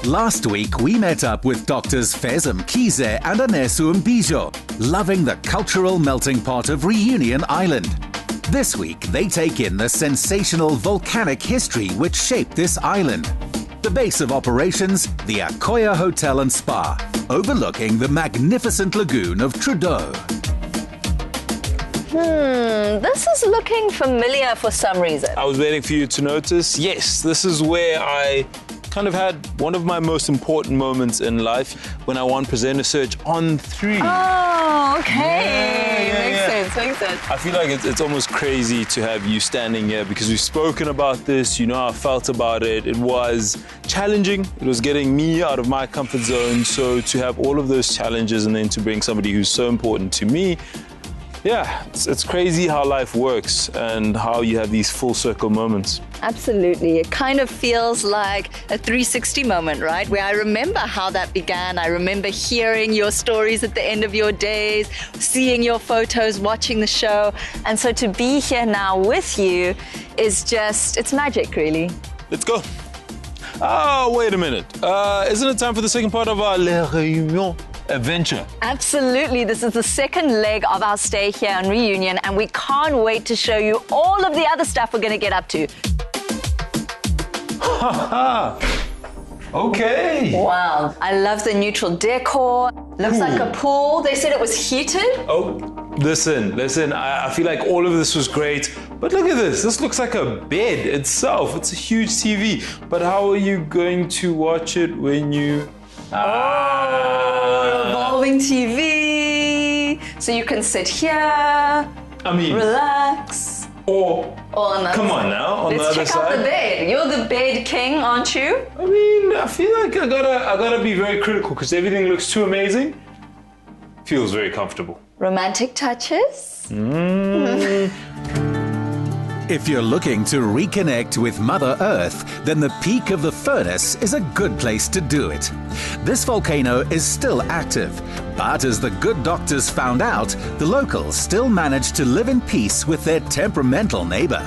Last week, we met up with doctors Fez Mkhize and Anesu Mbizvo, loving the cultural melting pot of Reunion Island. This week, they take in the sensational volcanic history which shaped this island. The base of operations, the Akoya Hotel and Spa, overlooking the magnificent lagoon of Trou. This is looking familiar for some reason. I was waiting for you to notice. Yes, this is where I kind of had one of my most important moments in life when I won presenter search on 3. Oh, okay. Makes sense. I feel like it's almost crazy to have you standing here because we've spoken about this, you know how I felt about it. It was challenging. It was getting me out of my comfort zone. So to have all of those challenges and then to bring somebody who's so important to me, yeah, it's crazy how life works and how you have these full circle moments. Absolutely. It kind of feels like a 360 moment, right? Where I remember how that began. I remember hearing your stories at the end of your days, seeing your photos, watching the show. And so to be here now with you is just, it's magic, really. Let's go. Oh, wait a minute. Isn't it time for the second part of our La Réunion adventure? Absolutely. This is the second leg of our stay here on Reunion, and we can't wait to show you all of the other stuff we're going to get up to. Okay. Wow. I love the neutral decor. Looks like a pool. They said it was heated. Oh, listen. I feel like all of this was great, but look at this. This looks like a bed itself. It's a huge TV. But how are you going to watch it when you... Revolving TV. So you can sit here, relax. Or come on now, on the other side. Let's check out the bed. You're the bed king, aren't you? I mean, I feel like I gotta be very critical because everything looks too amazing. Feels very comfortable. Romantic touches. If you're looking to reconnect with Mother Earth, then the peak of the furnace is a good place to do it. This volcano is still active, but as the good doctors found out, the locals still manage to live in peace with their temperamental neighbor.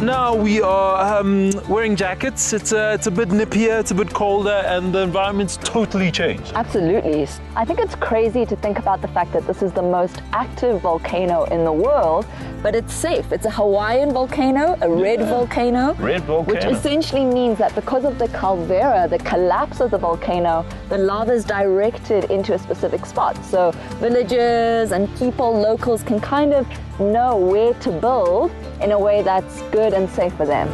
Now we are wearing jackets. It's a bit nippier, it's a bit colder, and the environment's totally changed. Absolutely. I think it's crazy to think about the fact that this is the most active volcano in the world, but it's safe. It's a Hawaiian volcano, a red volcano. Which essentially means that because of the caldera, the collapse of the volcano, the lava is directed into a specific spot. So villagers and people, locals can kind of know where to build in a way that's good and safe for them.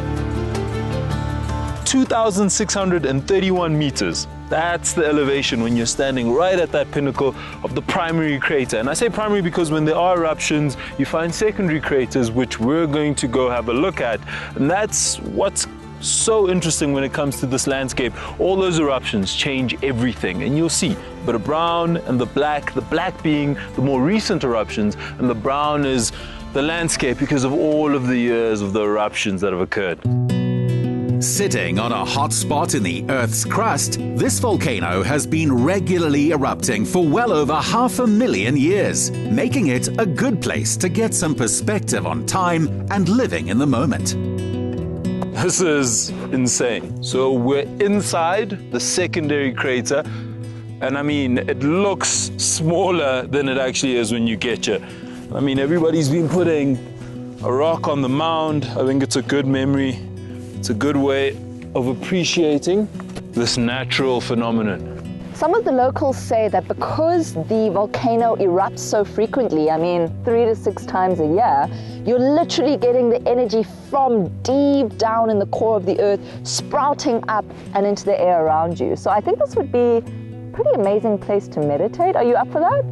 2,631 meters. That's the elevation when you're standing right at that pinnacle of the primary crater. And I say primary because when there are eruptions, you find secondary craters, which we're going to go have a look at. And that's what's so interesting when it comes to this landscape. All those eruptions change everything, and you'll see a bit of brown and the black being the more recent eruptions, and the brown is the landscape because of all of the years of the eruptions that have occurred. Sitting on a hot spot in the Earth's crust, this volcano has been regularly erupting for well over 500,000 years, making it a good place to get some perspective on time and living in the moment. This is insane. So we're inside the secondary crater, and I mean, it looks smaller than it actually is when you get here. I mean, everybody's been putting a rock on the mound. I think it's a good memory. It's a good way of appreciating this natural phenomenon. Some of the locals say that because the volcano erupts so frequently, I mean 3 to 6 times a year, you're literally getting the energy from deep down in the core of the earth sprouting up and into the air around you. So I think this would be a pretty amazing place to meditate. Are you up for that?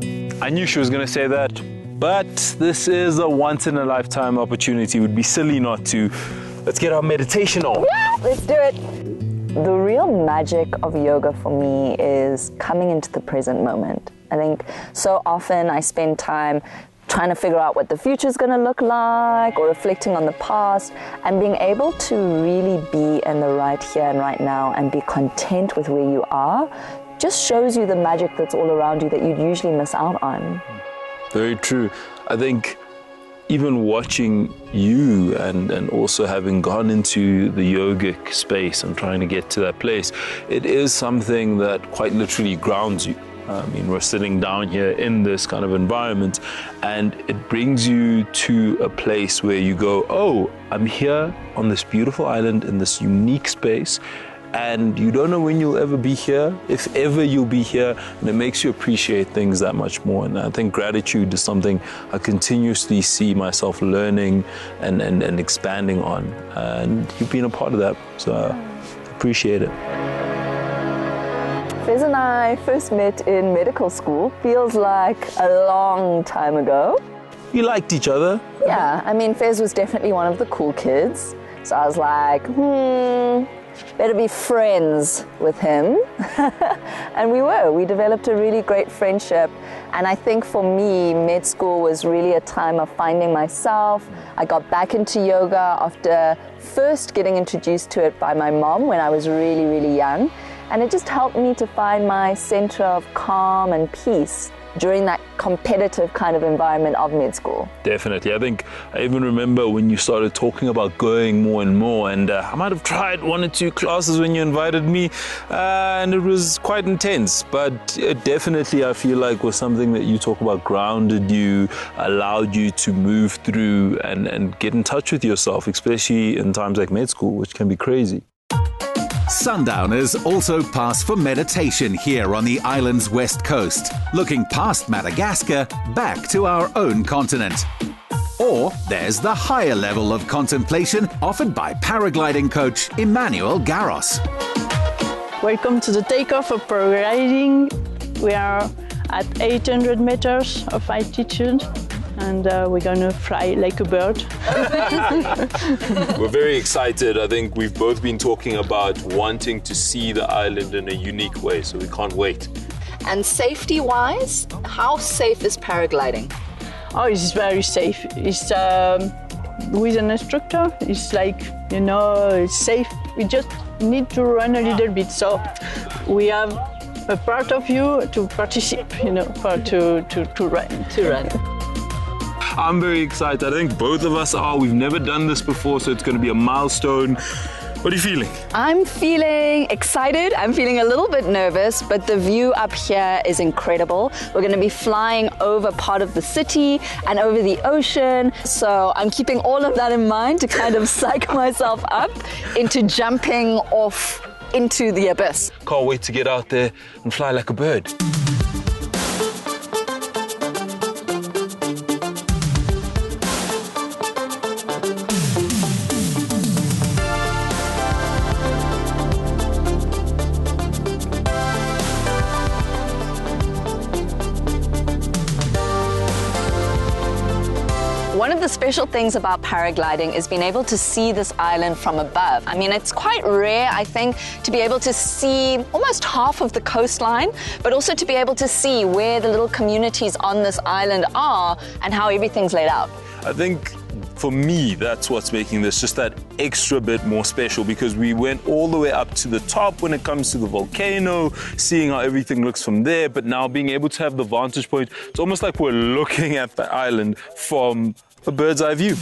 I knew she was going to say that, but this is a once-in-a-lifetime opportunity. It would be silly not to. Let's get our meditation on. Yeah, let's do it. The real magic of yoga for me is coming into the present moment. I think so often I spend time trying to figure out what the future is going to look like or reflecting on the past, and being able to really be in the right here and right now and be content with where you are just shows you the magic that's all around you that you'd usually miss out on. Very true. I think even watching you and also having gone into the yogic space and trying to get to that place, it is something that quite literally grounds you. I mean, we're sitting down here in this kind of environment, and it brings you to a place where you go, oh, I'm here on this beautiful island in this unique space, and you don't know when you'll ever be here, if ever you'll be here, and it makes you appreciate things that much more. And I think gratitude is something I continuously see myself learning and expanding on, and you've been a part of that, so I appreciate it. Fez and I first met in medical school, feels like a long time ago. You liked each other? Yeah, I mean, Fez was definitely one of the cool kids, so I was like, better be friends with him. And we developed a really great friendship. And I think for me, med school was really a time of finding myself. I got back into yoga after first getting introduced to it by my mom when I was really, really young. And it just helped me to find my center of calm and peace during that competitive kind of environment of med school. Definitely. I think I even remember when you started talking about going more and more, and I might have tried 1 or 2 classes when you invited me, and it was quite intense, but it definitely, I feel like, was something that you talk about grounded you, allowed you to move through and get in touch with yourself, especially in times like med school, which can be crazy. Sundowners also pass for meditation here on the island's west coast, looking past Madagascar back to our own continent. Or there's the higher level of contemplation offered by paragliding coach Emmanuel Garros. Welcome to the takeoff of paragliding. We are at 800 meters of altitude, and we're gonna fly like a bird. We're very excited. I think we've both been talking about wanting to see the island in a unique way, so we can't wait. And safety-wise, how safe is paragliding? Oh, it's very safe. It's with an instructor. It's like, you know, it's safe. We just need to run a little bit. So we have a part of you to participate, you know, to run. I'm very excited. I think both of us are. We've never done this before, so it's going to be a milestone. What are you feeling? I'm feeling excited. I'm feeling a little bit nervous, but the view up here is incredible. We're going to be flying over part of the city and over the ocean. So I'm keeping all of that in mind to kind of psych myself up into jumping off into the abyss. Can't wait to get out there and fly like a bird. One of the special things about paragliding is being able to see this island from above. I mean, it's quite rare, I think, to be able to see almost half of the coastline, but also to be able to see where the little communities on this island are and how everything's laid out. I think for me, that's what's making this just that extra bit more special, because we went all the way up to the top when it comes to the volcano, seeing how everything looks from there, but now being able to have the vantage point, it's almost like we're looking at the island from a bird's eye view.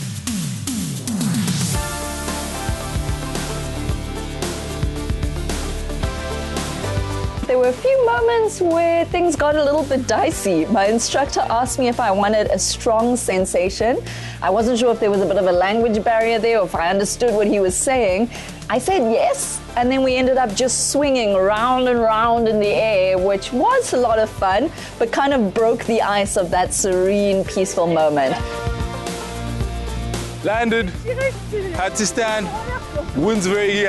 There were a few moments where things got a little bit dicey. My instructor asked me if I wanted a strong sensation. I wasn't sure if there was a bit of a language barrier there or if I understood what he was saying. I said yes, and then we ended up just swinging round and round in the air, which was a lot of fun, but kind of broke the ice of that serene, peaceful moment. Landed, had to stand. Wind's very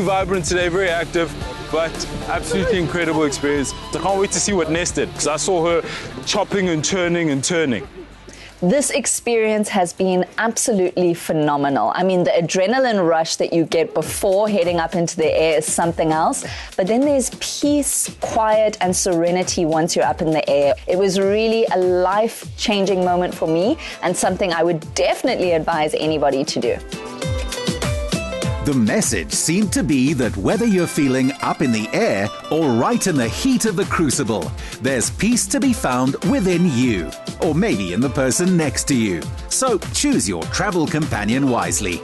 vibrant today, very active, but absolutely incredible experience. I can't wait to see what Ness did, because I saw her chopping and turning and turning. This experience has been absolutely phenomenal. I mean, the adrenaline rush that you get before heading up into the air is something else, but then there's peace, quiet, and serenity once you're up in the air. It was really a life-changing moment for me and something I would definitely advise anybody to do. The message seemed to be that whether you're feeling up in the air or right in the heat of the crucible, there's peace to be found within you, or maybe in the person next to you. So choose your travel companion wisely.